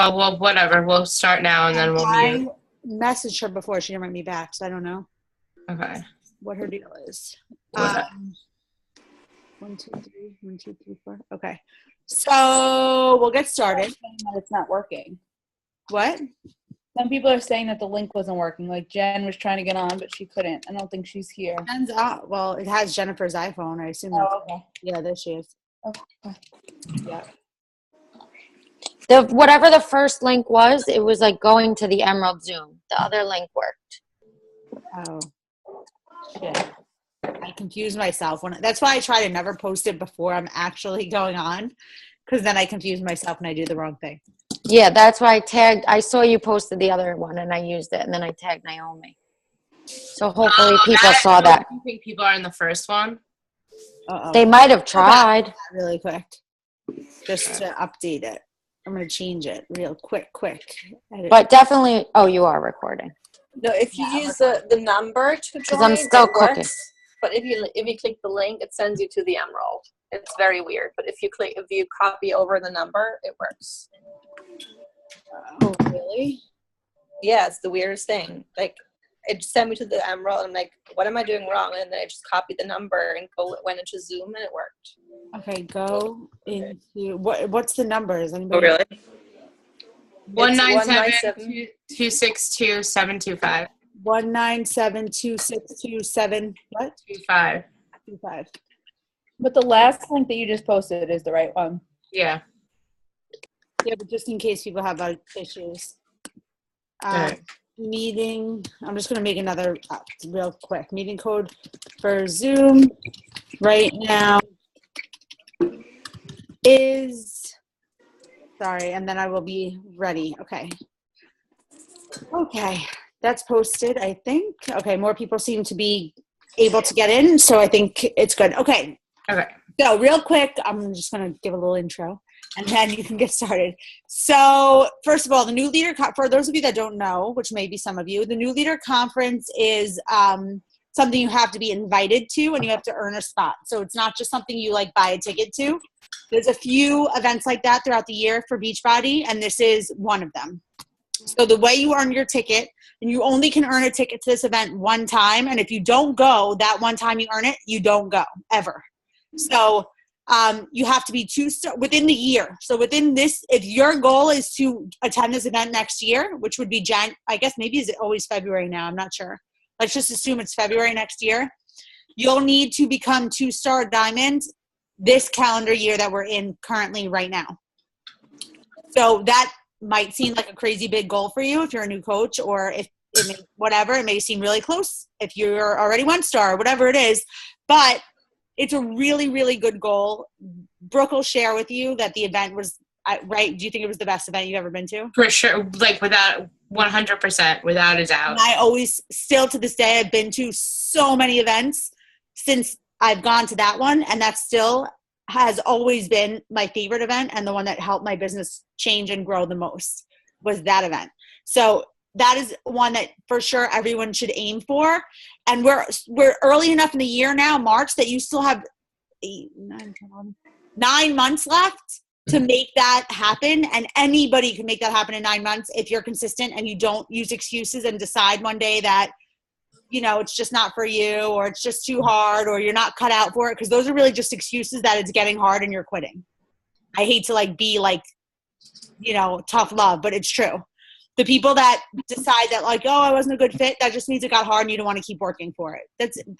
Oh, well, whatever. We'll start now and then we'll mute. I messaged her before. She didn't write me back, so I don't know Okay. what her deal is. What? 1, 2, 3, 1, 2, 3, 4. Okay. So we'll get started. That it's not working. What? Some people are saying that the link wasn't working. Like Jen was trying to get on, but she couldn't. I don't think she's here. Jen's out. Well, it has Jennifer's iPhone. I assume. Oh, okay. Yeah, there she is. Okay. Yeah. Whatever the first link was, it was like going to the Emerald Zoom. The other link worked. Oh. Shit. I confuse myself that's why I try to never post it before I'm actually going on, because then I confuse myself and I do the wrong thing. Yeah, that's why I saw you posted the other one and I used it, and then I tagged Naomi. So hopefully people saw that. Do you think people are in the first one? Uh-oh. They might have tried. Really quick. Just to update it. I'm going to change it real quick. Edit. But definitely, oh, you are recording. No, if you use the number to join, Because I'm still it cooking. works. But if you click the link, it sends you to the Emerald. It's very weird. But if you copy over the number, it works. Oh, really? Yeah, it's the weirdest thing. Like, it just sent me to the Emerald, and I'm like, what am I doing wrong? And then I just copied the number and went into Zoom, and it worked. Okay, go into what's the numbers? Oh, really? 197-262-725. 1972627 what? 25. 25. But the last link that you just posted is the right one. Yeah. Yeah, but just in case people have issues. Right. Meeting. I'm just going to make another real quick. Meeting code for Zoom right now is, sorry, and then I will be ready. Okay. Okay. That's posted, I think. Okay. More people seem to be able to get in, so I think it's good. Okay. Okay. So real quick, I'm just going to give a little intro, and then you can get started. So first of all, the New Leader, for those of you that don't know, which may be some of you, the New Leader Conference is something you have to be invited to, and you have to earn a spot. So it's not just something you like buy a ticket to. There's a few events like that throughout the year for Beachbody, and this is one of them. So the way you earn your ticket, and you only can earn a ticket to this event one time, and if you don't go that one time you earn it, you don't go ever. So you have to be within the year. So within this, if your goal is to attend this event next year, which would be I guess maybe is it always February now? I'm not sure. Let's just assume it's February next year. You'll need to become 2-star diamond this calendar year that we're in currently right now. So that might seem like a crazy big goal for you if you're a new coach, or if whatever, it may seem really close if you're already 1-star, whatever it is. But it's a really, really good goal. Brooke will share with you that the event was, right? Do you think it was the best event you've ever been to? For sure. Like without 100%, without a doubt. And I always, still to this day, I've been to so many events since I've gone to that one. And that still has always been my favorite event. And the one that helped my business change and grow the most was that event. So that is one that for sure everyone should aim for. And we're early enough in the year now, March, that you still have 9 months left to make that happen. And anybody can make that happen in 9 months if you're consistent and you don't use excuses and decide one day that, it's just not for you, or it's just too hard, or you're not cut out for it. Because those are really just excuses that it's getting hard and you're quitting. I hate to be tough love, but it's true. The people that decide that I wasn't a good fit, that just means it got hard and you don't want to keep working for it.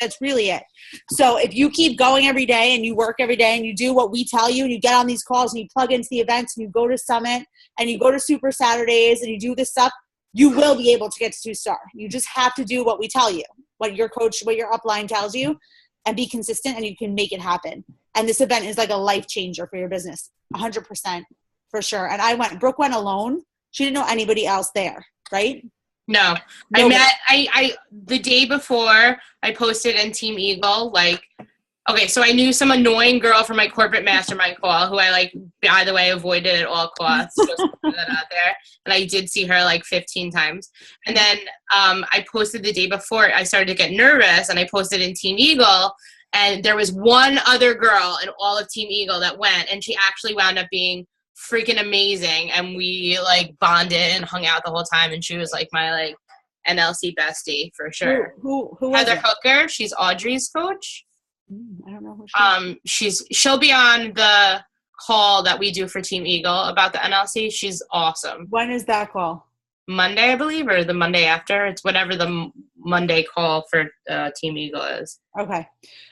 That's really it. So if you keep going every day and you work every day and you do what we tell you and you get on these calls and you plug into the events and you go to Summit and you go to Super Saturdays and you do this stuff, you will be able to get to 2-star. You just have to do what we tell you, what your coach, what your upline tells you, and be consistent, and you can make it happen. And this event is like a life changer for your business, 100% for sure. And Brooke went alone. She didn't know anybody else there, right? No. Nobody. I the day before I posted in Team Eagle, okay, so I knew some annoying girl from my corporate mastermind call who I by the way, avoided at all costs. Just to put that out there. And I did see her 15 times. And then I posted the day before. I started to get nervous, and I posted in Team Eagle, and there was one other girl in all of Team Eagle that went, and she actually wound up being freaking amazing, and we like bonded and hung out the whole time, and she was like my like NLC bestie for sure. Who was Heather it? Hooker, she's Audrey's coach. I don't know who she is. She'll be on the call that we do for Team Eagle about the NLC. She's awesome. When is that call? Monday, I believe, or the Monday after. It's whatever the Monday call for Team Eagle is. Okay.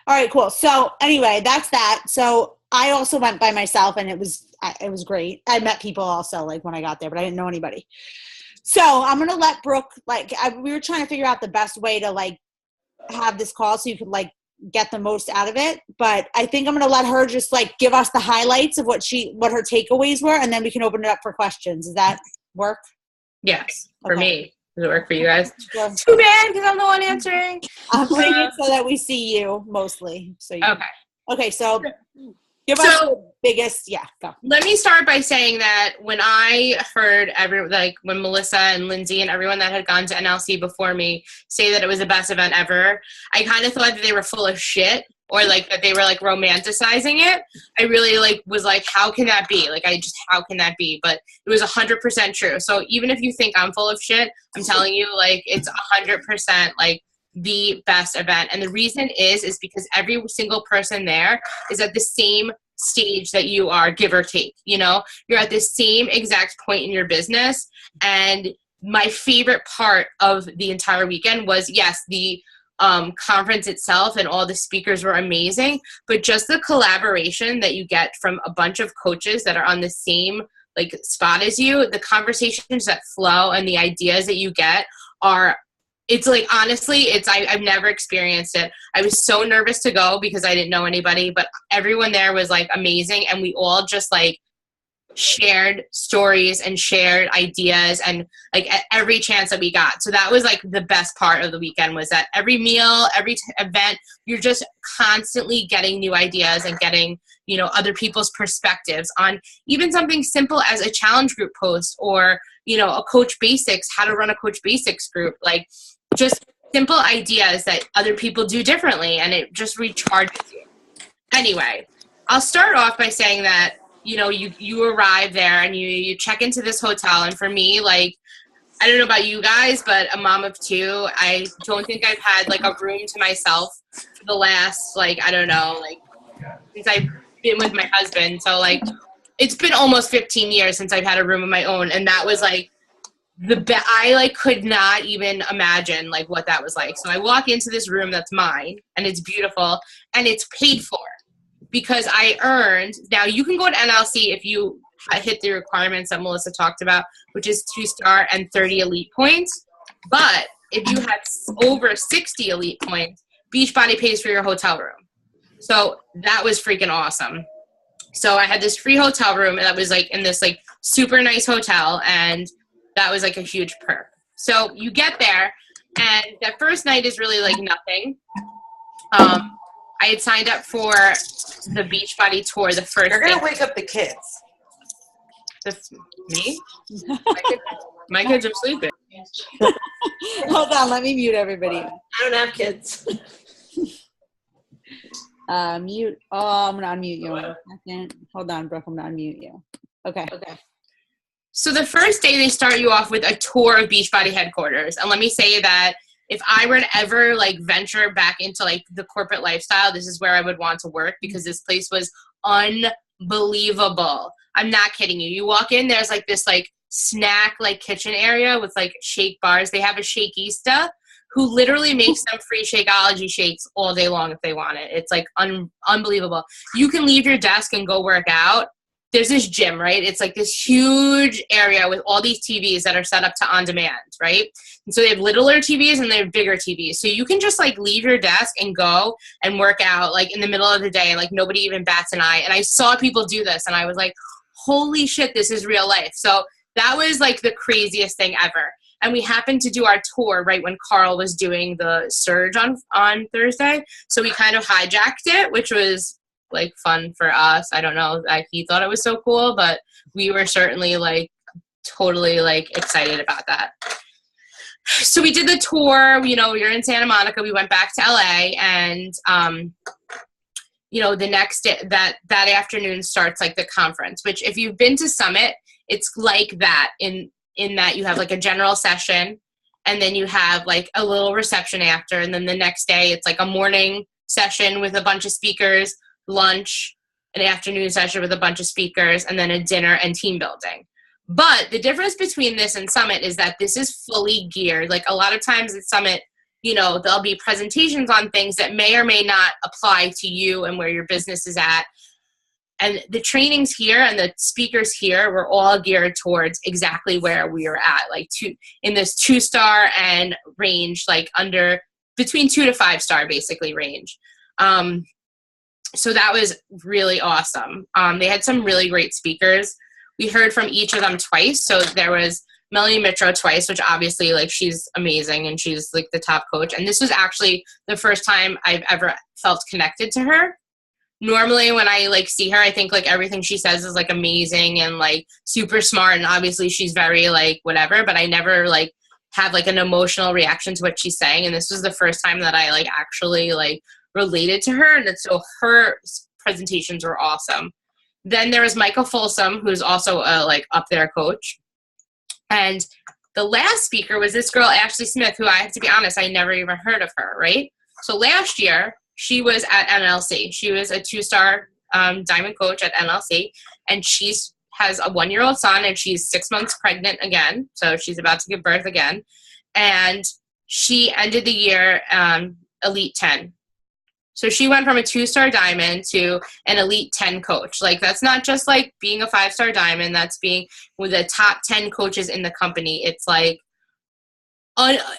All right, cool. So anyway, that's that. So I also went by myself, and it was great. I met people also like when I got there, but I didn't know anybody. So I'm going to let Brooke, we were trying to figure out the best way to like have this call so you could like get the most out of it. But I think I'm going to let her just like give us the highlights of what her takeaways were, and then we can open it up for questions. Does that work? Yes, for Okay. me. Does it work for you guys? Yeah. Too bad, because I'm the one answering. I'm putting it so that we see you mostly. So okay. So give us the biggest. Yeah, go. Let me start by saying that when I heard when Melissa and Lindsay and everyone that had gone to NLC before me say that it was the best event ever, I kind of thought that they were full of shit, or like that they were like romanticizing it. I really like was like, how can that be? Like, how can that be? But it was 100% true. So even if you think I'm full of shit, I'm telling you, like, it's 100% like the best event. And the reason is because every single person there is at the same stage that you are, give or take. You know, you're at the same exact point in your business. And my favorite part of the entire weekend was, yes, the conference itself and all the speakers were amazing, but just the collaboration that you get from a bunch of coaches that are on the same like spot as you, the conversations that flow and the ideas that you get it's like, honestly, I've never experienced it. I was so nervous to go because I didn't know anybody, but everyone there was like amazing, and we all just like shared stories and shared ideas and like at every chance that we got. So that was like the best part of the weekend, was that every meal, every event, you're just constantly getting new ideas and getting, you know, other people's perspectives on even something simple as a challenge group post, or, you know, a Coach Basics, how to run a Coach Basics group, like just simple ideas that other people do differently, and it just recharges you. Anyway, I'll start off by saying that, you know, you arrive there and you check into this hotel, and for me, like, I don't know about you guys, but a mom of two, I don't think I've had like a room to myself for the last, like, I don't know, like since I've been with my husband. So like it's been almost 15 years since I've had a room of my own, and that was like I like could not even imagine like what that was like. So I walk into this room that's mine, and it's beautiful, and it's paid for because I earned. Now you can go to NLC if you hit the requirements that Melissa talked about, which is 2-star and 30 elite points. But if you had over 60 elite points, Beachbody pays for your hotel room. So that was freaking awesome. So I had this free hotel room, and that was like in this like super nice hotel, and that was like a huge perk. So you get there, and that first night is really like nothing. I had signed up for the Beachbody Tour the first day. You're going to wake up the kids. Me? My kids are sleeping. Hold on, let me mute everybody. I don't have kids. Mute. Oh, I'm gonna unmute you in a second. Hold on, Brooke. I'm gonna unmute you. Okay. So the first day they start you off with a tour of Beachbody headquarters, and let me say that if I were to ever like venture back into like the corporate lifestyle, this is where I would want to work, because this place was unbelievable. I'm not kidding you. You walk in, there's like this like snack like kitchen area with like shake bars. They have a shakeista who literally makes them free Shakeology shakes all day long if they want it. It's like unbelievable. You can leave your desk and go work out. There's this gym, right? It's like this huge area with all these TVs that are set up to on demand, right? And so they have littler TVs and they have bigger TVs. So you can just like leave your desk and go and work out like in the middle of the day, and like nobody even bats an eye. And I saw people do this, and I was like, holy shit, this is real life. So that was like the craziest thing ever. And we happened to do our tour right when Carl was doing the surge on Thursday. So we kind of hijacked it, which was like fun for us. I don't know, like he thought it was so cool, but we were certainly like totally like excited about that. So we did the tour, you know, we were in Santa Monica. We went back to LA, and the next day, that afternoon starts like the conference, which if you've been to Summit, it's like that in that you have like a general session, and then you have like a little reception after, and then the next day it's like a morning session with a bunch of speakers, lunch, an afternoon session with a bunch of speakers, and then a dinner and team building. But the difference between this and Summit is that this is fully geared. Like a lot of times at Summit, there'll be presentations on things that may or may not apply to you and where your business is at. And the trainings here and the speakers here were all geared towards exactly where we were at, like in this 2-star and range, like between 2 to 5-star basically range. So that was really awesome. They had some really great speakers. We heard from each of them twice. So there was Melanie Mitro twice, which obviously like she's amazing and she's like the top coach. And this was actually the first time I've ever felt connected to her. Normally when I like see her, I think like everything she says is like amazing and like super smart. And obviously she's very like whatever, but I never like have like an emotional reaction to what she's saying. And this was the first time that I like actually like related to her. And so her presentations were awesome. Then there was Michael Folsom, who's also a like up there coach. And the last speaker was this girl, Ashley Smith, who I have to be honest, I never even heard of her, right? So last year, she was at NLC. She was a 2-star diamond coach at NLC, and she has a 1-year-old son, and she's 6 months pregnant again, so she's about to give birth again. And she ended the year Elite 10. So she went from a 2-star diamond to an Elite 10 coach. Like, that's not just like being a 5-star diamond. That's being with the top 10 coaches in the company. It's like,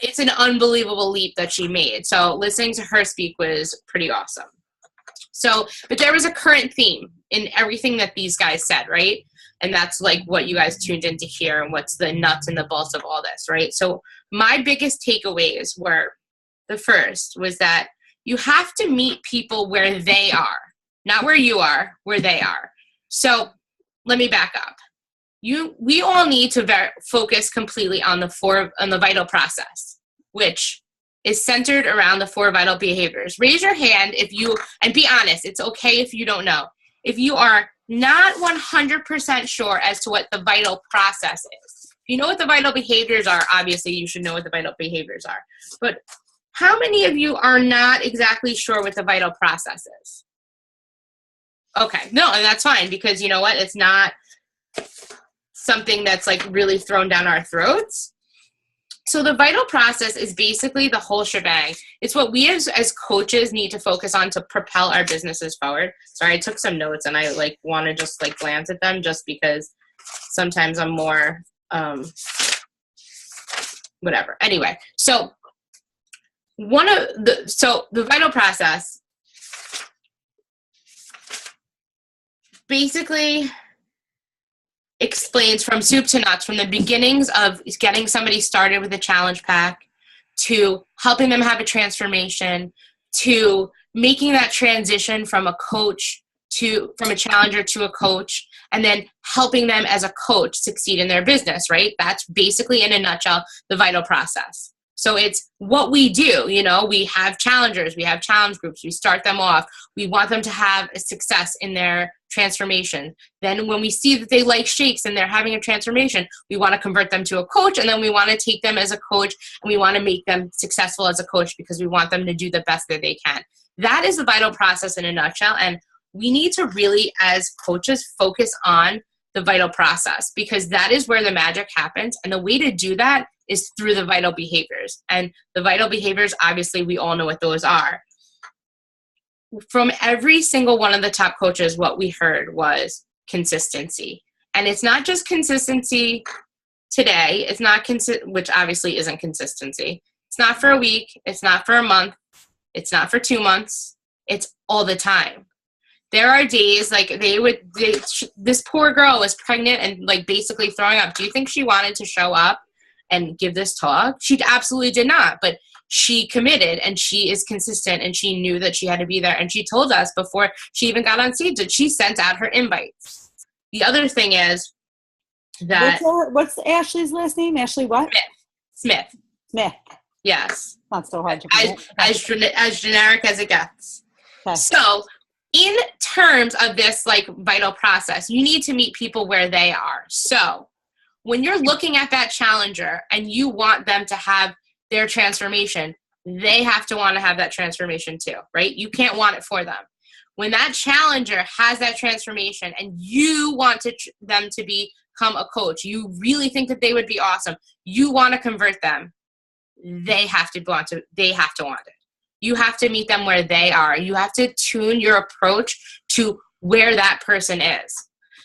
it's an unbelievable leap that she made. So listening to her speak was pretty awesome. So, but there was a current theme in everything that these guys said, right? And that's like what you guys tuned in to hear and what's the nuts and the bolts of all this, right? So my biggest takeaways were, the first was that you have to meet people where they are, not where you are, where they are. So let me back up. We all need to focus completely on the vital process, which is centered around the 4 vital behaviors. Raise your hand and be honest, it's okay if you don't know. If you are not 100% sure as to what the vital process is. If you know what the vital behaviors are, obviously you should know what the vital behaviors are. But how many of you are not exactly sure what the vital process is? Okay, no, and that's fine, because you know what? It's not something that's like really thrown down our throats. So the vital process is basically the whole shebang. It's what we as coaches need to focus on to propel our businesses forward. Sorry, I took some notes and I like want to just like glance at them just because sometimes I'm more whatever. Anyway, so the vital process basically explains from soup to nuts, from the beginnings of getting somebody started with a challenge pack to helping them have a transformation to making that transition from a challenger to a coach, and then helping them as a coach succeed in their business, right? That's basically in a nutshell the vital process. So it's what we do, we have challengers, we have challenge groups, we start them off. We want them to have a success in their transformation. Then when we see that they like shakes and they're having a transformation, we want to convert them to a coach, and then we want to take them as a coach and we want to make them successful as a coach because we want them to do the best that they can. That is the vital process in a nutshell. And we need to really, as coaches, focus on the vital process, because that is where the magic happens. And the way to do that is through the vital behaviors. And the vital behaviors, obviously, we all know what those are. From every single one of the top coaches, what we heard was consistency. And it's not just consistency today. It's not which obviously isn't consistency. It's not for a week. It's not for a month. It's not for 2 months. It's all the time. There are days like this poor girl was pregnant and like basically throwing up. Do you think she wanted to show up and give this talk? She absolutely did not, but she committed and she is consistent and she knew that she had to be there. And she told us before she even got on stage that she sent out her invites. The other thing is that... What's Ashley's last name? Ashley what? Smith. Yes. Not so hard to as generic as it gets. Okay. So in terms of this like vital process, you need to meet people where they are. So when you're looking at that challenger and you want them to have their transformation, they have to want to have that transformation too, right? You can't want it for them. When that challenger has that transformation and you want them to become a coach, you really think that they would be awesome, you want to convert them, they have to want it. You have to meet them where they are. You have to tune your approach to where that person is.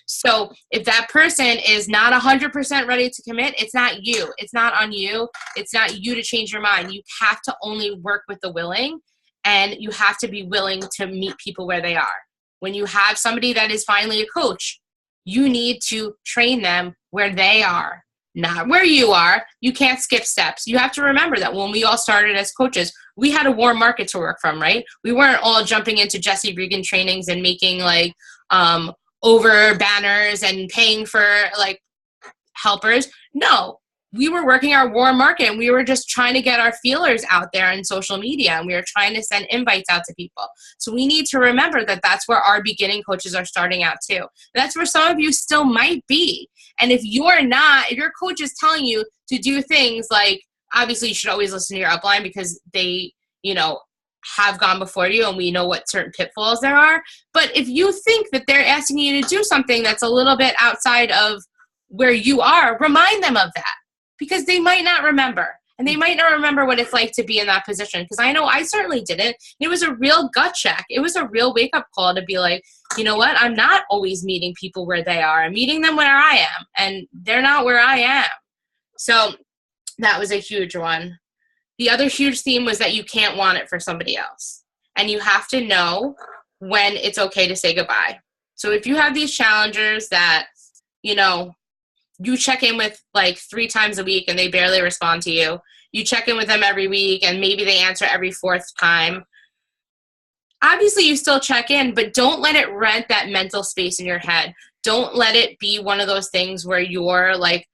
So if that person is not 100% ready to commit, it's not you. It's not on you. It's not you to change your mind. You have to only work with the willing, and you have to be willing to meet people where they are. When you have somebody that is finally a coach, you need to train them where they are, not where you are. You can't skip steps. You have to remember that when we all started as coaches, we had a warm market to work from, right? We weren't all jumping into Jesse Regan trainings and making like over banners and paying for like helpers. No, we were working our warm market, and we were just trying to get our feelers out there on social media, and we were trying to send invites out to people. So we need to remember that that's where our beginning coaches are starting out too. That's where some of you still might be. And if if your coach is telling you to do things like, obviously you should always listen to your upline because they, have gone before you and we know what certain pitfalls there are. But if you think that they're asking you to do something that's a little bit outside of where you are, remind them of that, because they might not remember. And they might not remember what it's like to be in that position. Because I know I certainly didn't. It was a real gut check. It was a real wake-up call to be like, you know what? I'm not always meeting people where they are. I'm meeting them where I am. And they're not where I am. So that was a huge one. The other huge theme was that you can't want it for somebody else. And you have to know when it's okay to say goodbye. So if you have these challengers that, you check in with like 3 times a week and they barely respond to you. You check in with them every week and maybe they answer every 4th time. Obviously, you still check in, but don't let it rent that mental space in your head. Don't let it be one of those things where you're like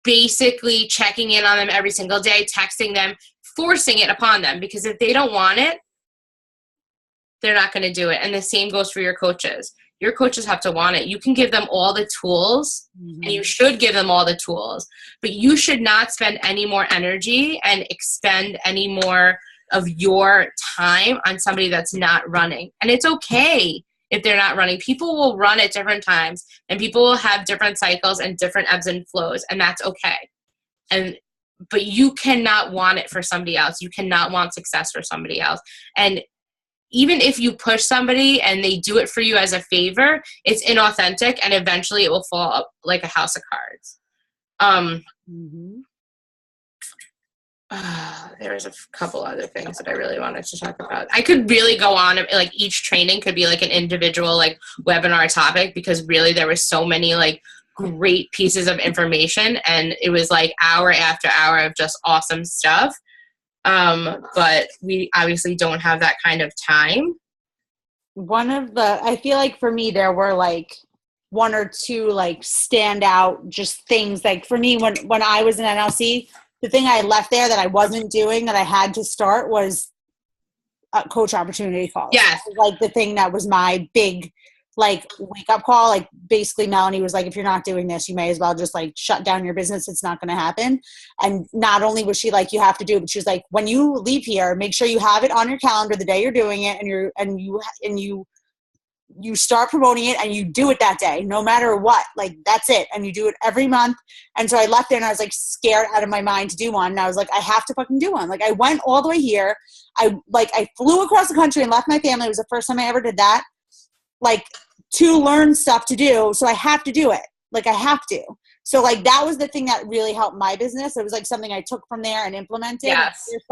basically checking in on them every single day, texting them, forcing it upon them. Because if they don't want it, they're not going to do it. And the same goes for your coaches. Your coaches have to want it. You can give them all the tools, and you should give them all the tools, but you should not spend any more energy and expend any more of your time on somebody that's not running. And it's okay if they're not running. People will run at different times, and people will have different cycles and different ebbs and flows, and that's okay. But you cannot want it for somebody else. You cannot want success for somebody else. And even if you push somebody and they do it for you as a favor, it's inauthentic, and eventually it will fall up like a house of cards. There was a couple other things that I really wanted to talk about. I could really go on, like each training could be like an individual like webinar topic, because really there were so many like great pieces of information, and it was like hour after hour of just awesome stuff. But we obviously don't have that kind of time. I feel like for me, there were like 1 or 2 like standout just things. Like for me, when I was in NLC, the thing I left there that I wasn't doing that I had to start was coach opportunity calls. Yes. Like the thing that was my big like wake up call. Like basically Melanie was like, if you're not doing this, you may as well just like shut down your business. It's not going to happen. And not only was she like, you have to do it, but she was like, when you leave here, make sure you have it on your calendar the day you're doing it, and you start promoting it, and you do it that day, no matter what. Like that's it. And you do it every month. And so I left there and I was like scared out of my mind to do one. And I was like, I have to fucking do one. Like I went all the way here. I flew across the country and left my family. It was the first time I ever did that. Like to learn stuff to do. So I have to do it. Like I have to. So like that was the thing that really helped my business. It was like something I took from there and implemented. Yes. There's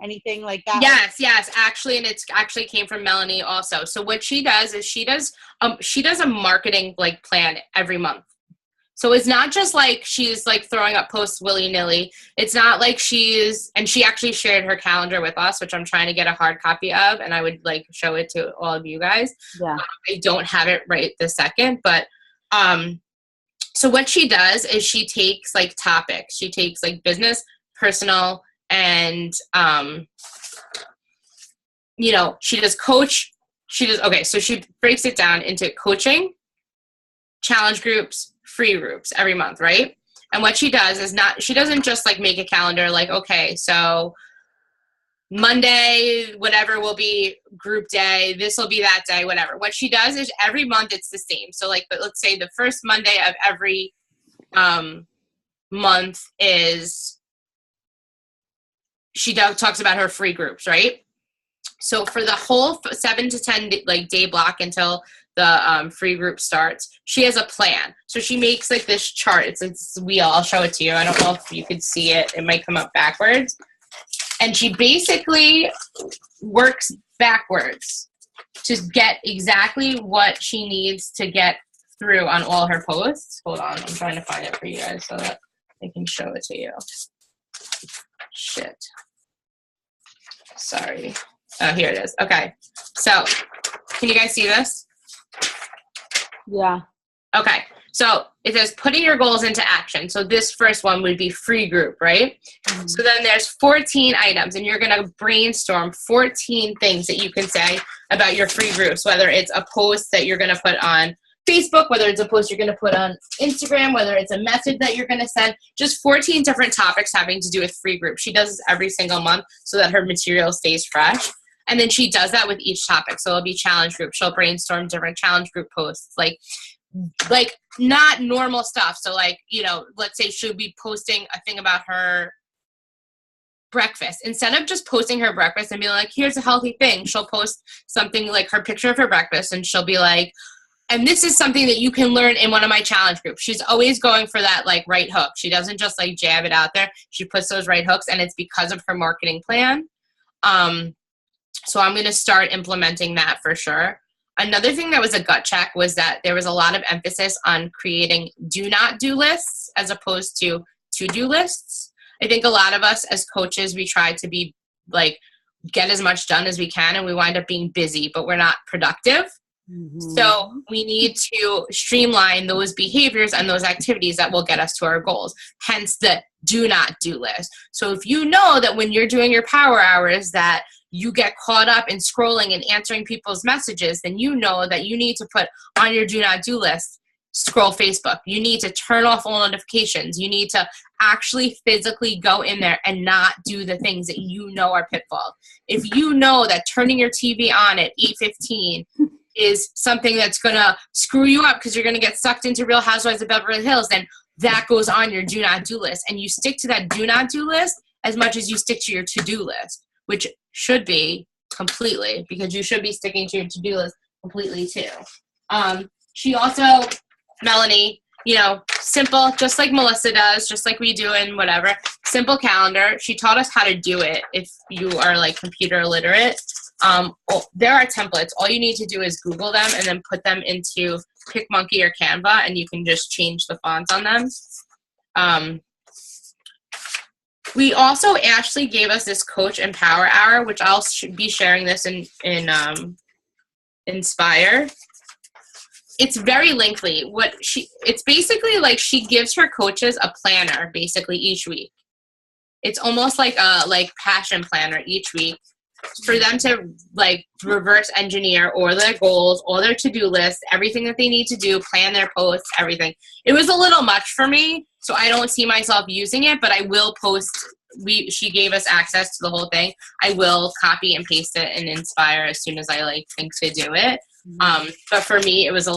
anything like that. Yes. Actually, and it's actually came from Melanie also. So what she does is she does a marketing like plan every month. So it's not just like she's like throwing up posts willy-nilly. It's not like she actually shared her calendar with us, which I'm trying to get a hard copy of, and I would like show it to all of you guys. Yeah. I don't have it right this second, but so what she does is she takes like topics. She takes like business, personal, and she does coach, so she breaks it down into coaching, challenge groups, free groups every month, right? And what she does is she doesn't just like make a calendar like, okay, so Monday, whatever will be group day, this will be that day, whatever. What she does is every month it's the same. So like, but let's say the first Monday of every month is, she talks about her free groups, right? So for the whole 7 to 10 like day block until the free group starts, she has a plan. So she makes like this chart. It's a wheel. I'll show it to you. I don't know if you could see it. It might come up backwards. And she basically works backwards to get exactly what she needs to get through on all her posts. Hold on. I'm trying to find it for you guys so that I can show it to you. Shit. Sorry. Oh, here it is. Okay. So can you guys see this? Yeah. Okay. So it says putting your goals into action. So this first one would be free group, right? Mm-hmm. So then there's 14 items, and you're going to brainstorm 14 things that you can say about your free groups, whether it's a post that you're going to put on Facebook, whether it's a post you're going to put on Instagram, whether it's a message that you're going to send, just 14 different topics having to do with free group. She does this every single month so that her material stays fresh. And then she does that with each topic. So it'll be challenge group. She'll brainstorm different challenge group posts, like not normal stuff. So like, you know, let's say she'll be posting a thing about her breakfast. Instead of just posting her breakfast and being like, here's a healthy thing, she'll post something like her picture of her breakfast, and she'll be like, and this is something that you can learn in one of my challenge groups. She's always going for that like right hook. She doesn't just like jab it out there. She puts those right hooks, and it's because of her marketing plan. So I'm going to start implementing that for sure. Another thing that was a gut check was that there was a lot of emphasis on creating do not do lists as opposed to to-do lists. I think a lot of us as coaches, we try to be like, get as much done as we can, and we wind up being busy, but we're not productive. Mm-hmm. So we need to streamline those behaviors and those activities that will get us to our goals. Hence the do not do list. So if you know that when you're doing your power hours that you get caught up in scrolling and answering people's messages, then you know that you need to put on your do not do list, scroll Facebook. You need to turn off all notifications. You need to actually physically go in there and not do the things that you know are pitfalls. If you know that turning your TV on at 8:15 is something that's going to screw you up because you're going to get sucked into Real Housewives of Beverly Hills, then that goes on your do not do list. And you stick to that do not do list as much as you stick to your to-do list, which should be completely, because you should be sticking to your to-do list completely too. She also, Melanie, you know, simple, just like Melissa does, just like we do in whatever, simple calendar. She taught us how to do it if you are like computer illiterate. There are templates. All you need to do is Google them and then put them into PicMonkey or Canva, and you can just change the fonts on them. We also, Ashley gave us this Coach and Power Hour, which I'll be sharing this in Inspire. It's very lengthy. It's basically like she gives her coaches a planner basically each week. It's almost like a passion planner each week for them to like reverse engineer all their goals, all their to-do lists, everything that they need to do, plan their posts, everything. It was a little much for me, so I don't see myself using it, but I will post. She gave us access to the whole thing. I will copy and paste it and Inspire as soon as I think to do it. But for me, it was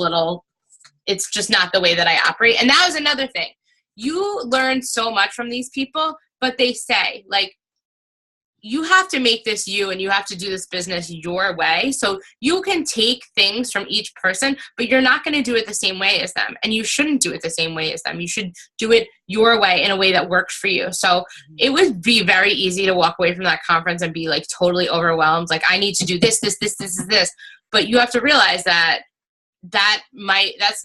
it's just not the way that I operate. And that was another thing. You learn so much from these people, but they say you have to make this you, and you have to do this business your way. So you can take things from each person, but you're not going to do it the same way as them. And you shouldn't do it the same way as them. You should do it your way in a way that works for you. So it would be very easy to walk away from that conference and be totally overwhelmed. Like, I need to do this. But you have to realize that's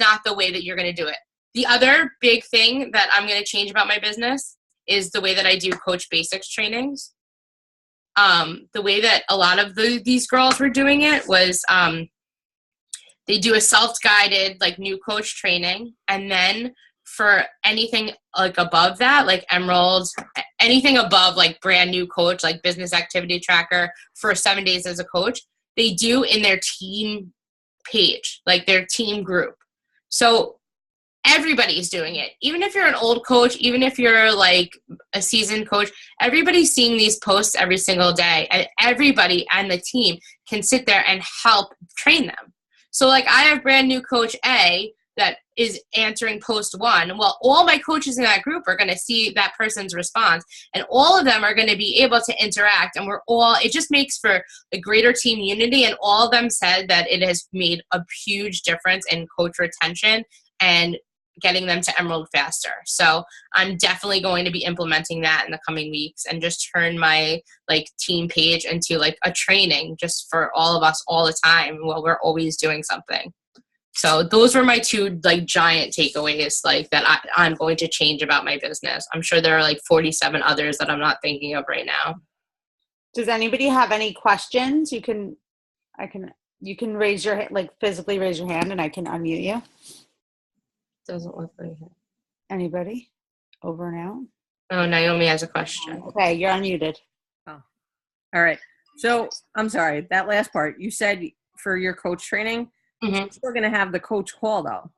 not the way that you're going to do it. The other big thing that I'm going to change about my business is the way that I do Coach Basics trainings. The way that a lot of these girls were doing it was they do a self-guided new coach training, and then for anything above that, Emerald, anything above brand new coach, business activity tracker for 7 days as a coach, they do in their team page, like their team group. So everybody's doing it. Even if you're an old coach, even if you're like a seasoned coach, everybody's seeing these posts every single day, and everybody and the team can sit there and help train them. So like I have brand new coach A that is answering post 1. Well, all my coaches in that group are going to see that person's response, and all of them are going to be able to interact, and it just makes for a greater team unity. And all of them said that it has made a huge difference in coach retention and getting them to Emerald faster. So I'm definitely going to be implementing that in the coming weeks, and just turn my like team page into like a training just for all of us all the time while we're always doing something. So those were my 2 like giant takeaways like that I'm going to change about my business. I'm sure there are like 47 others that I'm not thinking of right now. Does anybody have any questions? You can raise your like physically raise your hand and I can unmute you. Doesn't look like it. Anybody? Over and out? Oh, Naomi has a question. Okay, you're unmuted. Oh, all right. So I'm sorry, that last part, you said for your coach training, Mm-hmm. we're going to have the coach call though.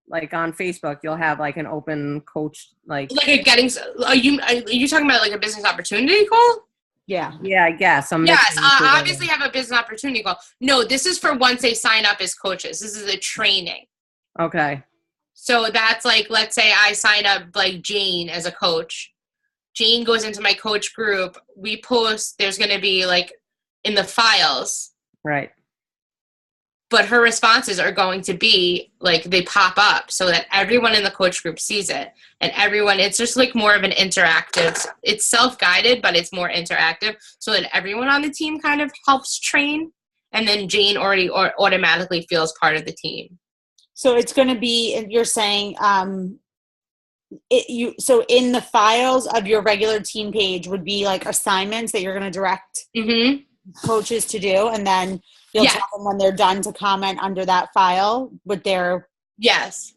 Like on Facebook, you'll have like an open coach, like are you talking about like a business opportunity call? Yeah. Yeah, I guess. Yes, I obviously have a business opportunity call. No, this is for once they sign up as coaches. This is a training. Okay. So that's like, let's say I sign up like Jane as a coach. Jane goes into my coach group. We post, there's going to be like in the files. Right. But her responses are going to be like they pop up so that everyone in the coach group sees it. And it's just like more of an interactive, it's self-guided, but it's more interactive so that everyone on the team kind of helps train. And then Jane already automatically feels part of the team. So it's going to be, you're saying, so in the files of your regular team page would be like assignments that you're going to direct coaches to do, and then you'll tell them when they're done to comment under that file with their. Yes.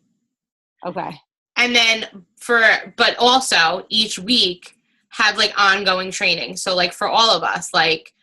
Okay. And then but also each week have like ongoing training. So like for all of us, like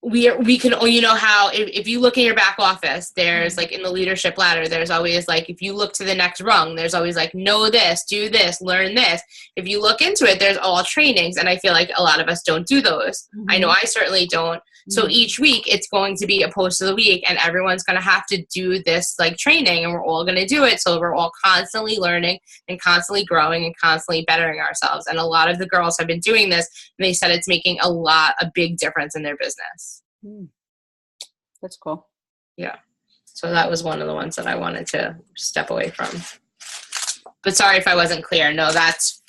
we can, you know how if you look in your back office, there's like in the leadership ladder, there's always like, if you look to the next rung, there's always like, know this, do this, learn this. If you look into it, there's all trainings. And I feel like a lot of us don't do those. Mm-hmm. I know I certainly don't. So each week it's going to be a post of the week, and everyone's going to have to do this like training, and we're all going to do it. So we're all constantly learning and constantly growing and constantly bettering ourselves. And a lot of the girls have been doing this, and they said it's making a big difference in their business. That's cool. Yeah. So that was one of the ones that I wanted to step away from. But sorry if I wasn't clear. No, that's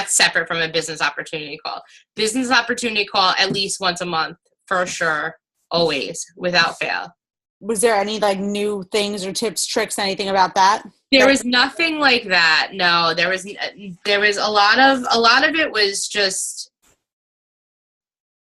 separate from a business opportunity call. Business opportunity call at least once a month. For sure, always, without fail. Was there any like new things or tips, tricks, anything about that? There was nothing like that. No, there was a lot of it was just,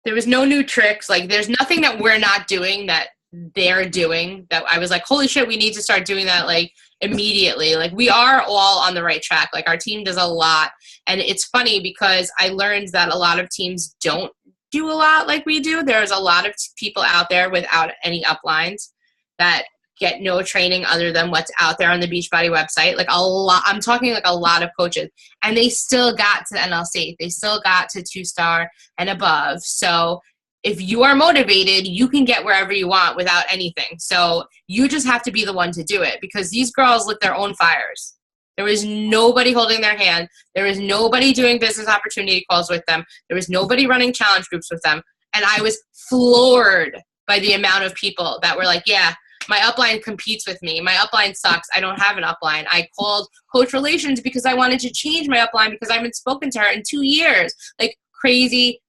there was no new tricks. Like there's nothing that we're not doing that they're doing that I was like, holy shit, we need to start doing that like immediately. Like we are all on the right track. Like our team does a lot. And it's funny because I learned that a lot of teams don't do a lot like we do. There's a lot of people out there without any uplines that get no training other than what's out there on the Beachbody website. Like a lot, I'm talking like a lot of coaches, and they still got to NLC. They still got to 2-star and above. So if you are motivated, you can get wherever you want without anything. So you just have to be the one to do it, because these girls lit their own fires. There was nobody holding their hand. There was nobody doing business opportunity calls with them. There was nobody running challenge groups with them. And I was floored by the amount of people that were like, yeah, my upline competes with me. My upline sucks. I don't have an upline. I called Coach Relations because I wanted to change my upline because I haven't spoken to her in 2 years. Like crazy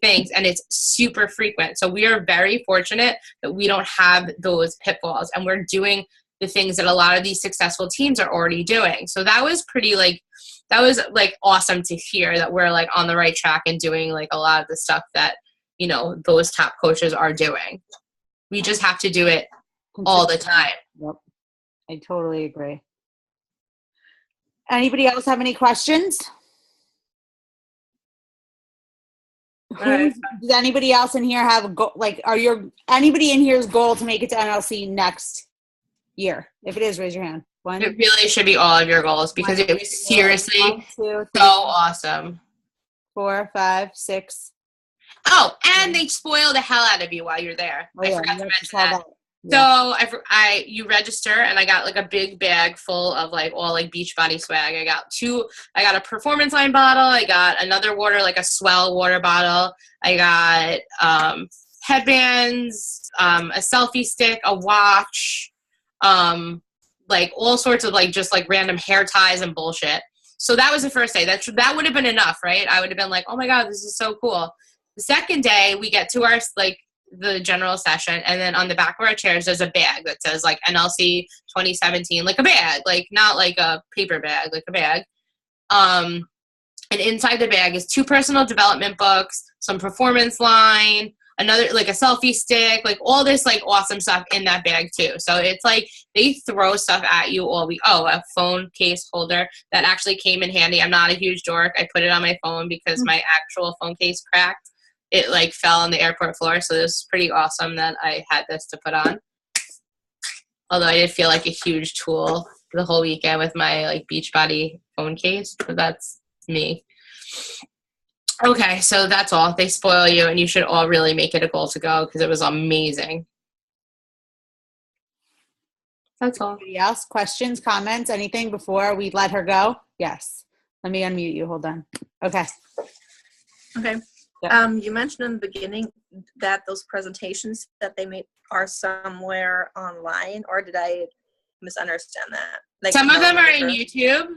things. And it's super frequent. So we are very fortunate that we don't have those pitfalls, and we're doing the things that a lot of these successful teams are already doing. So that was awesome to hear that we're like on the right track and doing like a lot of the stuff that, you know, those top coaches are doing. We just have to do it all the time. Yep. I totally agree. Anybody else have any questions? right. Does anybody else in here have a goal? Like, anybody in here's goal to make it to NLC next year? If it is, raise your hand. One, It really should be all of your goals because it was seriously 1, 2, 3, so awesome. 4, 5, 6. Oh, and they spoil the hell out of you while you're there. Oh, I yeah, forgot you to have mention tell that. Yeah. So you register, and I got like a big bag full of like all like Beachbody swag. I got a performance line bottle. I got another water, like a Swell water bottle. I got headbands, a selfie stick, a watch, like all sorts of like just like random hair ties and bullshit. So that was the first day. That would have been enough, right? I would have been like, oh my God, this is so cool. The second day, we get to our like the general session, and then on the back of our chairs there's a bag that says like NLC 2017, like a bag, like not like a paper bag, like a bag. And inside the bag is 2 personal development books, some performance line, another like a selfie stick, like all this like awesome stuff in that bag too. So it's like they throw stuff at you all week. Oh, a phone case holder that actually came in handy. I'm not a huge dork. I put it on my phone because my actual phone case cracked. It like fell on the airport floor, so this is pretty awesome that I had this to put on. Although I did feel like a huge tool the whole weekend with my like Beachbody phone case, but that's me. Okay, so that's all. They spoil you, and you should all really make it a goal to go because it was amazing. That's all. Anybody else? Questions, comments, anything before we let her go? Yes. Let me unmute you. Hold on. Okay. Okay. Yeah. You mentioned in the beginning that those presentations that they make are somewhere online, or did I misunderstand that? Like Some of them are in YouTube.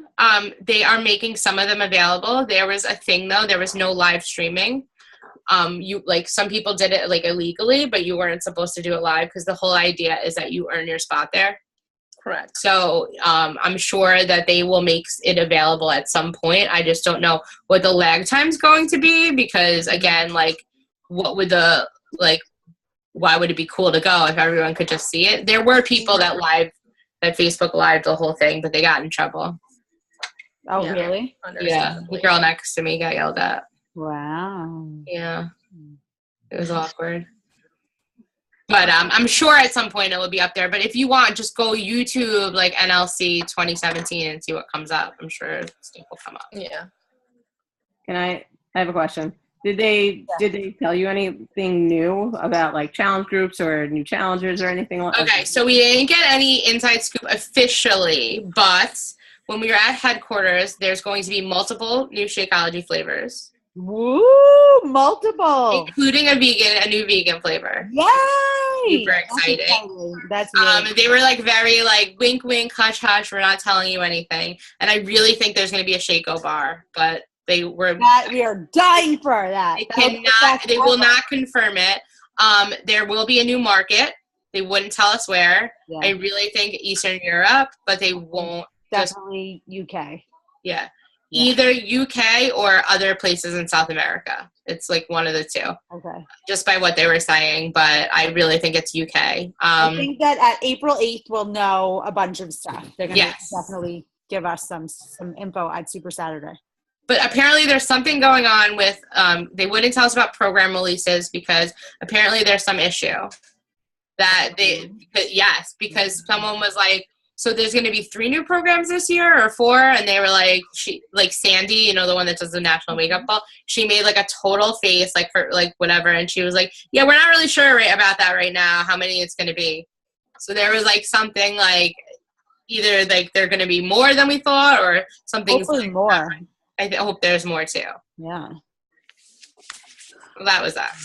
They are making some of them available. There was a thing though. There was no live streaming. You like some people did it like illegally, but you weren't supposed to do it live because the whole idea is that you earn your spot there. Correct. So I'm sure that they will make it available at some point. I just don't know what the lag time's going to be because, again, like, what would why would it be cool to go if everyone could just see it? There were people that Facebook Live the whole thing, but they got in trouble. Oh, Yeah. really? Yeah, the girl next to me got yelled at. Wow. Yeah, it was awkward. But I'm sure at some point it will be up there. But if you want, just go YouTube like NLC 2017 and see what comes up. I'm sure stuff will come up. Yeah. I have a question. Did they tell you anything new about like challenge groups or new challengers or anything like that? Okay, so we didn't get any inside scoop officially, but when we were at headquarters, there's going to be multiple new Shakeology flavors. Woo! Multiple. Including a new vegan flavor. Yay! Super exciting. That's really they were like very like wink wink hush hush, we're not telling you anything. And I really think there's gonna be a Shako bar, but they were that we are dying for that. They will not confirm it. There will be a new market. They wouldn't tell us where. Yeah. I really think Eastern Europe, but they won't. Definitely UK. Yeah. Either UK or other places in South America. It's like one of the two. Okay. Just by what they were saying, but I really think it's UK. I think that at April 8th we'll know a bunch of stuff. They're going to definitely give us some info at Super Saturday. But apparently there's something going on with, they wouldn't tell us about program releases because apparently there's some issue because someone was like, so there's going to be 3 new programs this year or 4. And they were like Sandy, you know, the one that does the National Wake Up Call. She made like a total face, like for like whatever. And she was like, yeah, we're not really sure about that right now, how many it's going to be. So there was like something like either like they're going to be more than we thought or something. Hopefully more. I hope there's more too. Yeah. Well, that was that.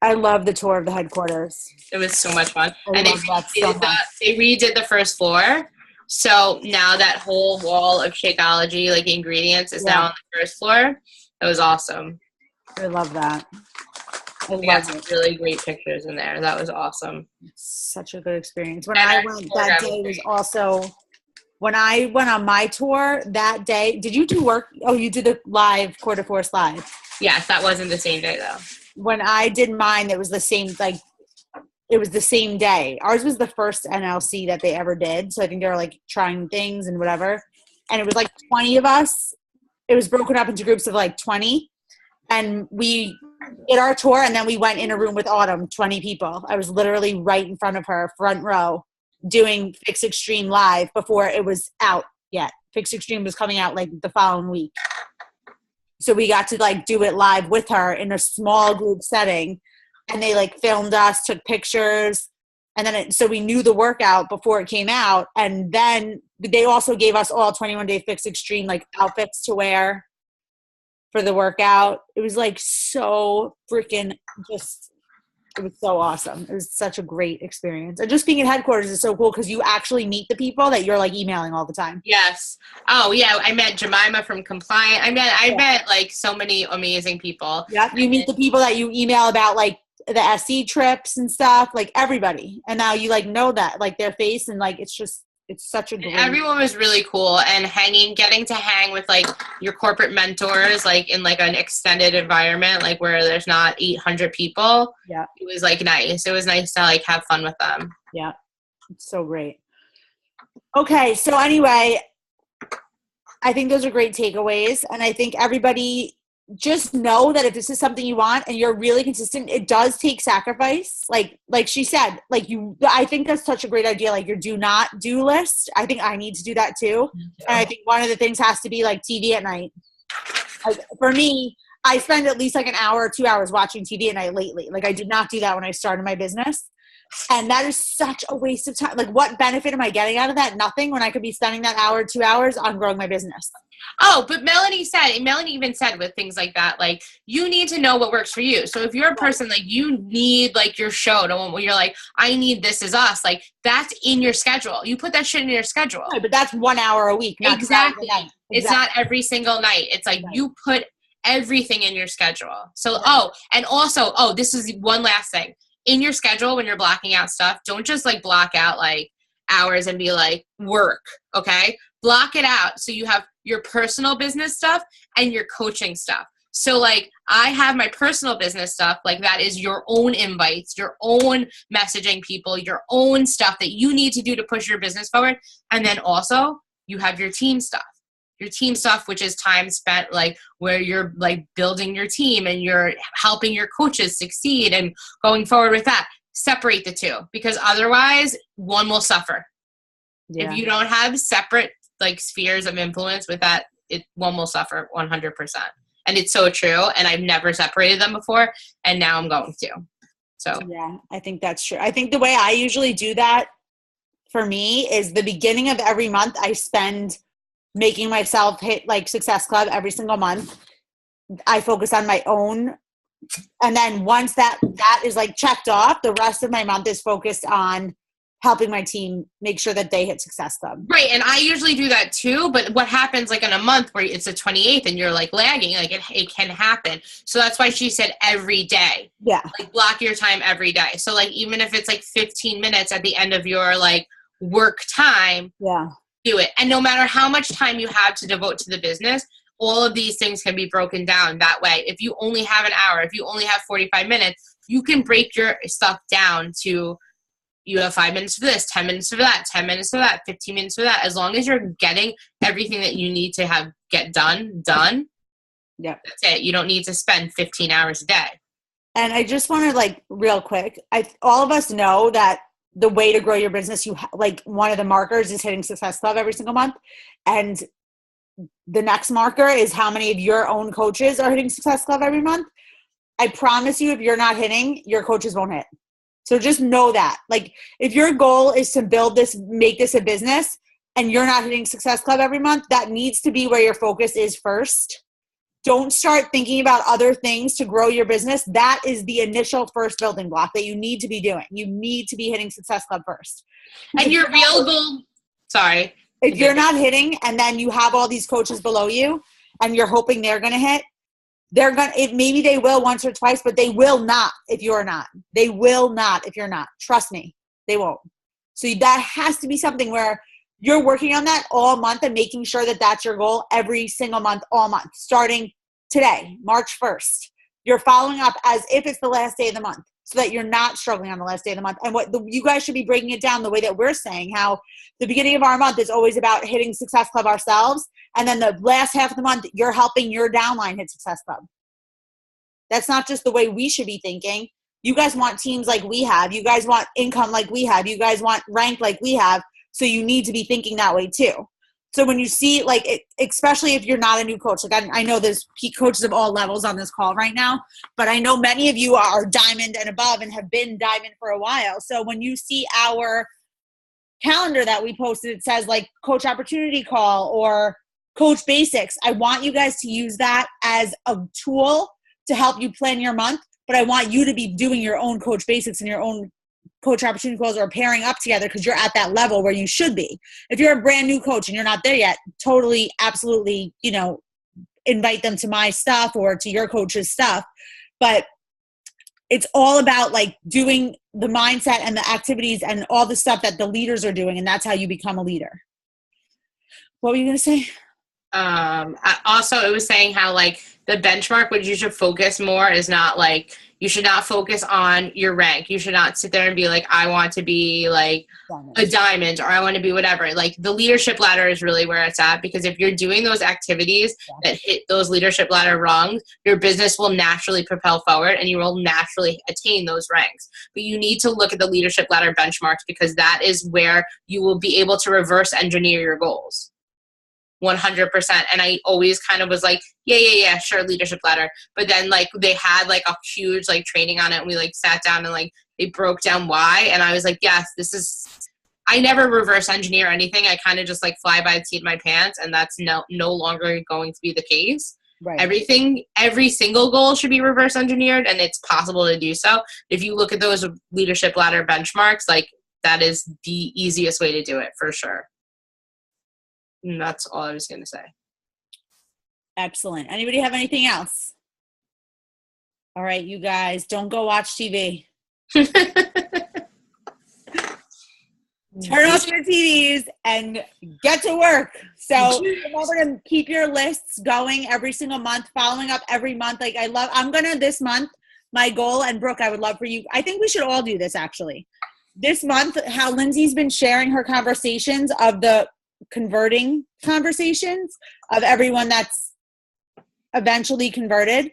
I love the tour of the headquarters. It was so much fun. And they redid the first floor. So now that whole wall of Shakeology, like ingredients, is now on the first floor. It was awesome. I love that. We got some really great pictures in there. That was awesome. Such a good experience. When I went that day was also when I went on my tour that day. Did you do work? Oh, you did the live Quarter Force live. Yes, that wasn't the same day though. When I did mine, it was the same, like, it was the same day. Ours was the first NLC that they ever did. So I think they were like trying things and whatever. And it was like 20 of us. It was broken up into groups of like 20. And we did our tour, and then we went in a room with Autumn, 20 people. I was literally right in front of her, front row, doing Fix Extreme live before it was out yet. Fix Extreme was coming out like the following week. So we got to like do it live with her in a small group setting, and they like filmed us, took pictures, and then so we knew the workout before it came out. And then they also gave us all 21 Day Fix Extreme like outfits to wear for the workout. It was like so freaking just, it was so awesome. It was such a great experience. And just being at headquarters is so cool because you actually meet the people that you're like emailing all the time. Yes. Oh yeah, I met Jemima from Compliant. I met like so many amazing people. Yeah, you meet the people that you email about like the SC trips and stuff, like everybody. And now you like know that, like their face, and like it's such a great. Everyone was really cool, and getting to hang with like your corporate mentors, like in like an extended environment, like where there's not 800 people. Yeah, it was like nice. It was nice to like have fun with them. Yeah, it's so great. Okay, so anyway, I think those are great takeaways, and I think everybody just know that if this is something you want and you're really consistent, it does take sacrifice. Like she said, I think that's such a great idea. Like your do not do list. I think I need to do that too. Yeah. And I think one of the things has to be like TV at night. Like for me, I spend at least like an hour or 2 hours watching TV at night lately. Like I did not do that when I started my business. And that is such a waste of time. Like what benefit am I getting out of that? Nothing, when I could be spending that hour, 2 hours on growing my business. Oh, but Melanie even said with things like that, like you need to know what works for you. So if you're a person like you need like your show to when you're like, I need This Is Us, like that's in your schedule. You put that shit in your schedule. Right, but that's 1 hour a week. Exactly. It's not every single night. It's like you put everything in your schedule. So, this is one last thing. In your schedule, when you're blocking out stuff, don't just like block out like hours and be like work. Okay. Block it out. So you have your personal business stuff and your coaching stuff. So like I have my personal business stuff, like that is your own invites, your own messaging people, your own stuff that you need to do to push your business forward. And then also you have your team stuff. Your team stuff, which is time spent like where you're like building your team and you're helping your coaches succeed and going forward with that. Separate the two, because otherwise one will suffer. Yeah. If you don't have separate like spheres of influence with that, one will suffer 100%. And it's so true. And I've never separated them before, and now I'm going to. So yeah, I think that's true. I think the way I usually do that for me is the beginning of every month I spend making myself hit like Success Club every single month. I focus on my own. And then once that is like checked off, the rest of my month is focused on helping my team make sure that they hit Success Club. Right. And I usually do that too. But what happens like in a month where it's the 28th and you're like lagging, like it can happen. So that's why she said every day. Yeah. Like block your time every day. So like even if it's like 15 minutes at the end of your like work time. Yeah. Do it. And no matter how much time you have to devote to the business, all of these things can be broken down that way. If you only have an hour, if you only have 45 minutes, you can break your stuff down to, you have 5 minutes for this, 10 minutes for that, 10 minutes for that, 15 minutes for that. As long as you're getting everything that you need to get done. Yeah. That's it. You don't need to spend 15 hours a day. And I just want to like real quick, all of us know that the way to grow your business, like one of the markers is hitting Success Club every single month. And the next marker is how many of your own coaches are hitting Success Club every month. I promise you, if you're not hitting, your coaches won't hit. So just know that. Like if your goal is to build this, make this a business, and you're not hitting Success Club every month, that needs to be where your focus is first. Don't start thinking about other things to grow your business. That is the initial first building block that you need to be doing. You need to be hitting Success Club first. And your real goal, sorry. If you're not hitting and then you have all these coaches below you and you're hoping they're going to hit, maybe they will once or twice, but they will not if you're not. They will not if you're not. Trust me, they won't. So that has to be something where you're working on that all month and making sure that that's your goal every single month, all month, starting today, March 1st. You're following up as if it's the last day of the month so that you're not struggling on the last day of the month. And you guys should be breaking it down the way that we're saying, how the beginning of our month is always about hitting Success Club ourselves. And then the last half of the month, you're helping your downline hit Success Club. That's not just the way we should be thinking. You guys want teams like we have. You guys want income like we have. You guys want rank like we have. So you need to be thinking that way too. So when you see, like, especially if you're not a new coach, like I know there's coaches of all levels on this call right now, but I know many of you are diamond and above and have been diamond for a while. So when you see our calendar that we posted, it says like coach opportunity call or coach basics. I want you guys to use that as a tool to help you plan your month, but I want you to be doing your own coach basics and your own coach opportunity calls or pairing up together because you're at that level where you should be. If you're a brand new coach and you're not there yet, totally, absolutely, invite them to my stuff or to your coach's stuff. But it's all about like doing the mindset and the activities and all the stuff that the leaders are doing. And that's how you become a leader. What were you going to say? Also, it was saying how like the benchmark, which you should focus more, is not like, you should not focus on your rank. You should not sit there and be like, I want to be like a diamond or I want to be whatever. Like the leadership ladder is really where it's at, because if you're doing those activities that hit those leadership ladder rungs, your business will naturally propel forward and you will naturally attain those ranks. But you need to look at the leadership ladder benchmarks because that is where you will be able to reverse engineer your goals. 100%. And I always kind of was like, yeah, sure, leadership ladder. But then like they had like a huge like training on it and we like sat down and like they broke down why. And I was like, yes, I never reverse engineer anything. I kind of just like fly by the seat of my pants, and that's no longer going to be the case. Right. Every single goal should be reverse engineered, and it's possible to do so. If you look at those leadership ladder benchmarks, like that is the easiest way to do it for sure. And that's all I was going to say. Excellent. Anybody have anything else? All right, you guys, don't go watch TV. Turn off your TVs and get to work. So remember to keep your lists going every single month, following up every month. Like I'm going to this month, my goal, and Brooke, I would love for you. I think we should all do this actually. This month, how Lindsay's been sharing her conversations of the converting conversations of everyone that's eventually converted.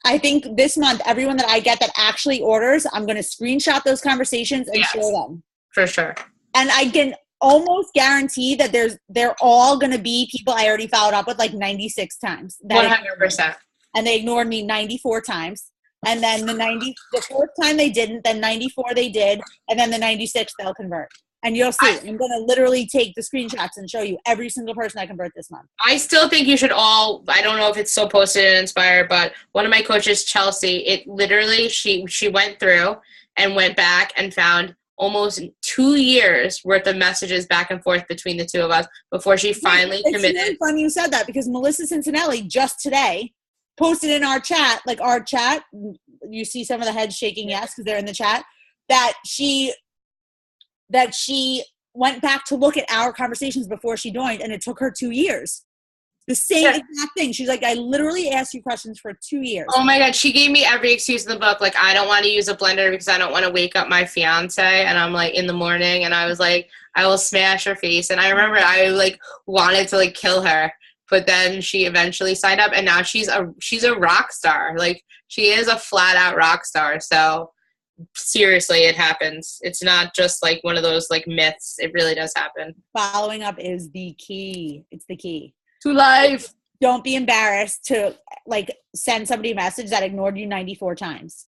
I think this month, everyone that I get that actually orders, I'm going to screenshot those conversations and share them. For sure. And I can almost guarantee that they're all going to be people I already followed up with like 96 times. 100%. And they ignored me 94 times. And then the fourth time they didn't, then 94 they did, and then the 96 they'll convert. And you'll see, I'm going to literally take the screenshots and show you every single person I convert this month. I still think you should all, I don't know if it's still posted in Inspire, but one of my coaches, Chelsea, it literally, she went through and went back and found almost 2 years worth of messages back and forth between the two of us before she finally committed. It's really funny you said that because Melissa Cincinnati just today posted in our chat, you see some of the heads shaking yes because they're in the chat, that she went back to look at our conversations before she joined, and it took her 2 years. The same exact thing. She's like, I literally asked you questions for 2 years. Oh my God. She gave me every excuse in the book. Like, I don't want to use a blender because I don't want to wake up my fiance. And I'm like in the morning, and I was like, I will smash her face. And I remember I like wanted to like kill her, but then she eventually signed up, and now she's a rock star. Like, she is a flat out rock star. So seriously, it happens. It's not just like one of those like myths. It really does happen. Following up is the key. It's the key to life. Don't be embarrassed to like send somebody a message that ignored you 94 times.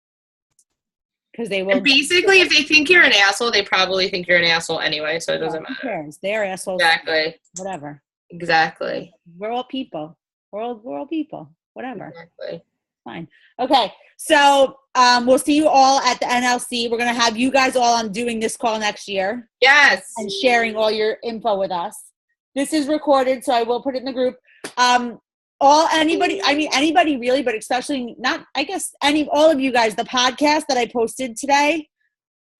Because they will. And basically, if they think you're an asshole, they probably think you're an asshole anyway. So it doesn't matter. Who cares? They're assholes. Exactly. Whatever. Exactly. We're all people. We're all people. Whatever. Exactly. Fine. Okay. So we'll see you all at the NLC. We're going to have you guys all on doing this call next year. Yes. And sharing all your info with us. This is recorded, so I will put it in the group. Anybody really, but especially all of you guys, the podcast that I posted today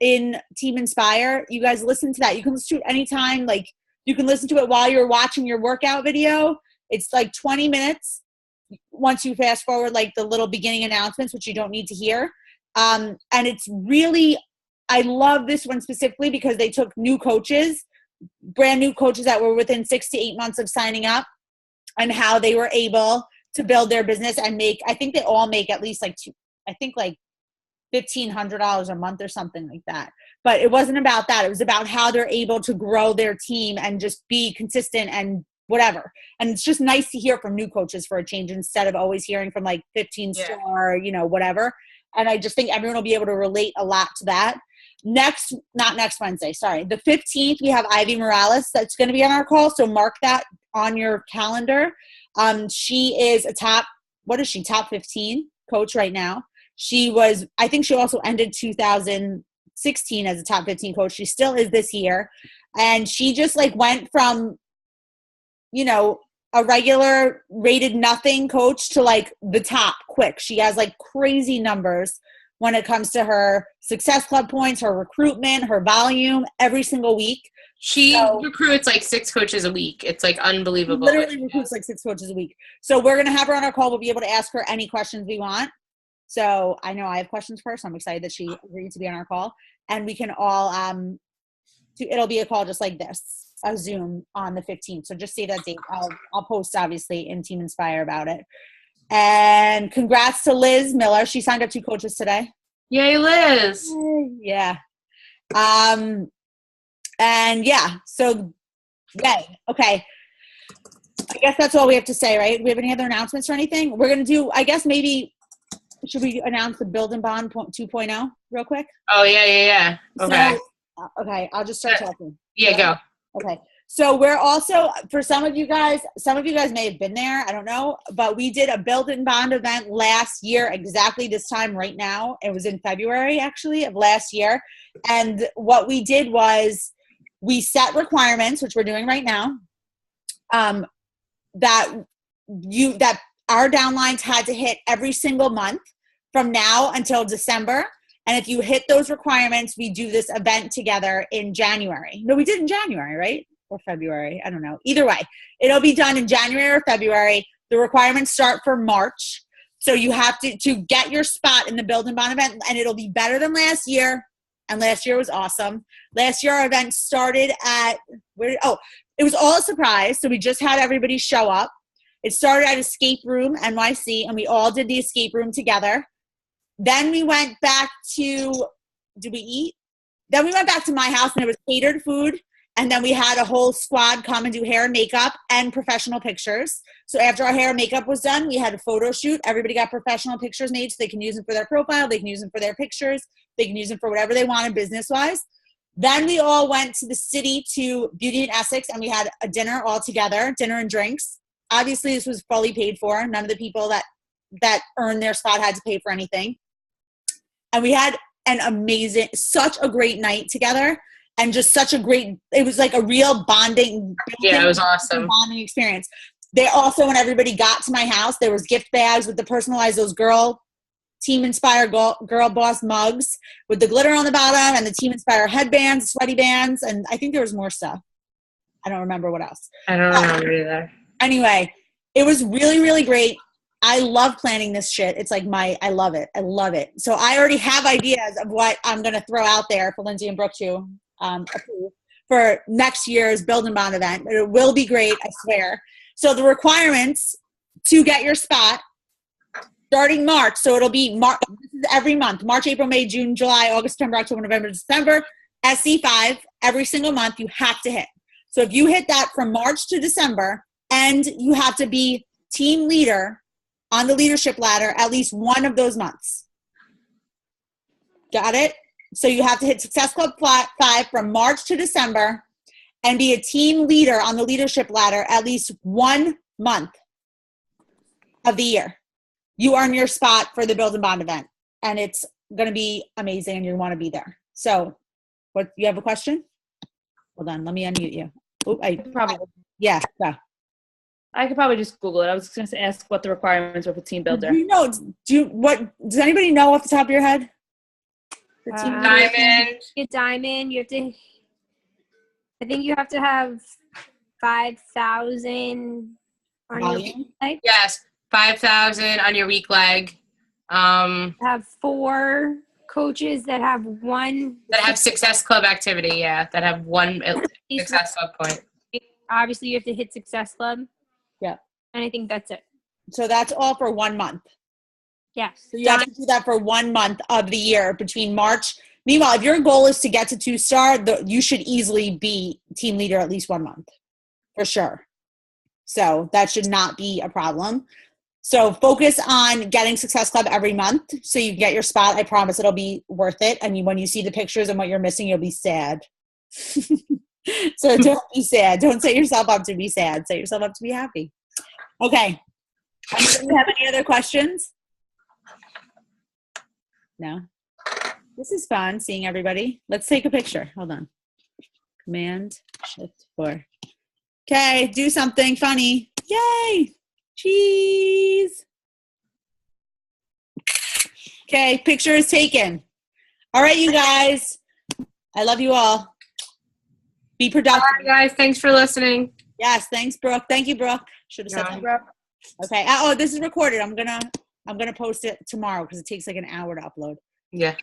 in Team Inspire, you guys listen to that. You can listen to it anytime. Like, you can listen to it while you're watching your workout video. It's like 20 minutes. Once you fast forward, like the little beginning announcements, which you don't need to hear. And it's really, I love this one specifically because they took new coaches, brand new coaches that were within 6 to 8 months of signing up, and how they were able to build their business and make, I think they all make at least like $1,500 a month or something like that. But it wasn't about that. It was about how they're able to grow their team and just be consistent and whatever. And it's just nice to hear from new coaches for a change instead of always hearing from like 15-star, whatever. And I just think everyone will be able to relate a lot to that. Not next Wednesday, sorry. The 15th, we have Ivy Morales that's going to be on our call. So mark that on your calendar. She is top 15 coach right now. I think she also ended 2016 as a top 15 coach. She still is this year. And she just like went from, a regular rated nothing coach to like the top quick. She has like crazy numbers when it comes to her Success Club points, her recruitment, her volume every single week. She recruits like 6 coaches a week. It's like unbelievable. Literally recruits like 6 coaches a week. So we're going to have her on our call. We'll be able to ask her any questions we want. So I know I have questions for her, so I'm excited that she agreed to be on our call. And we can all, it'll be a call just like this, a Zoom on the 15th. So just save that date. I'll post obviously in Team Inspire about it. And congrats to Liz Miller. She signed up 2 coaches today. Yay, Liz. Yeah. And yeah, so yay. Okay. I guess that's all we have to say, right? Do we have any other announcements or anything? We're going to do, I guess maybe, should we announce the Build and Bond 2.0 real quick? Oh, yeah. Okay. So, okay, I'll just start talking. Yeah, go. Okay. So we're also, for some of you guys may have been there, I don't know, but we did a Build and Bond event last year, exactly this time right now. It was in February, actually, of last year. And what we did was we set requirements, which we're doing right now, that our downlines had to hit every single month from now until December. And if you hit those requirements, we do this event together in January. No, we did in January, right? Or February. I don't know. Either way, it'll be done in January or February. The requirements start for March. So you have to get your spot in the Build and Bond event, and it'll be better than last year. And last year was awesome. Last year our event started at, it was all a surprise. So we just had everybody show up. It started at Escape Room NYC, and we all did the escape room together. Then we went back to, did we eat? Then we went back to my house, and it was catered food. And then we had a whole squad come and do hair and makeup and professional pictures. So after our hair and makeup was done, we had a photo shoot. Everybody got professional pictures made so they can use them for their profile. They can use them for their pictures. They can use them for whatever they wanted business-wise. Then we all went to the city to Beauty and Essex, and we had a dinner all together, dinner and drinks. Obviously, this was fully paid for. None of the people that earned their spot had to pay for anything. And we had such a great night together. And just such a great, it was like a real bonding. Yeah, it was awesome. Bonding experience. They also, when everybody got to my house, there was gift bags with the personalized, those Team Inspire girl boss mugs with the glitter on the bottom and the Team Inspire headbands, sweaty bands. And I think there was more stuff. I don't remember what else. I don't remember either. Anyway, it was really, really great. I love planning this shit. It's like I love it. I love it. So I already have ideas of what I'm going to throw out there for Lindsay and Brooke to for next year's Build and Bond event. It will be great, I swear. So the requirements to get your spot starting March. So it'll be this is every month, March, April, May, June, July, August, September, October, November, December, SC5, every single month you have to hit. So if you hit that from March to December, and you have to be team leader on the leadership ladder at least one of those months. Got it? So you have to hit Success Club 5 from March to December and be a team leader on the leadership ladder at least 1 month of the year. You earn your spot for the Build and Bond event, and it's going to be amazing, and you want to be there. So, what? You have a question? Hold on, let me unmute you. Yeah. I could probably just Google it. I was just going to ask what the requirements were for team builder. Does anybody know off the top of your head? Diamond. A diamond. You have to. I think you have to have 5,000 on your week leg. Yes, 5,000 on your week leg. Have 4 coaches that have one. That have Success Club activity. Yeah, that have one Success Club point. Obviously, you have to hit Success Club. Yeah. And I think that's it. So that's all for 1 month. Yes. So you have to do that for 1 month of the year between March. Meanwhile, if your goal is to get to 2-star, you should easily be team leader at least 1 month for sure. So that should not be a problem. So focus on getting Success Club every month so you get your spot. I promise it'll be worth it. And when you see the pictures and what you're missing, you'll be sad. So don't be sad. Don't set yourself up to be sad. Set yourself up to be happy. Okay. Do you have any other questions? No? This is fun seeing everybody. Let's take a picture. Hold on. Command Shift 4. Okay, do something funny. Yay! Cheese. Okay, picture is taken. All right, you guys. I love you all. Be productive. All right, guys. Thanks for listening. Yes, thanks, Brooke. Thank you, Brooke. Should have said that, Brooke. Okay. Oh, this is recorded. I'm gonna post it tomorrow because it takes like an hour to upload. Yeah.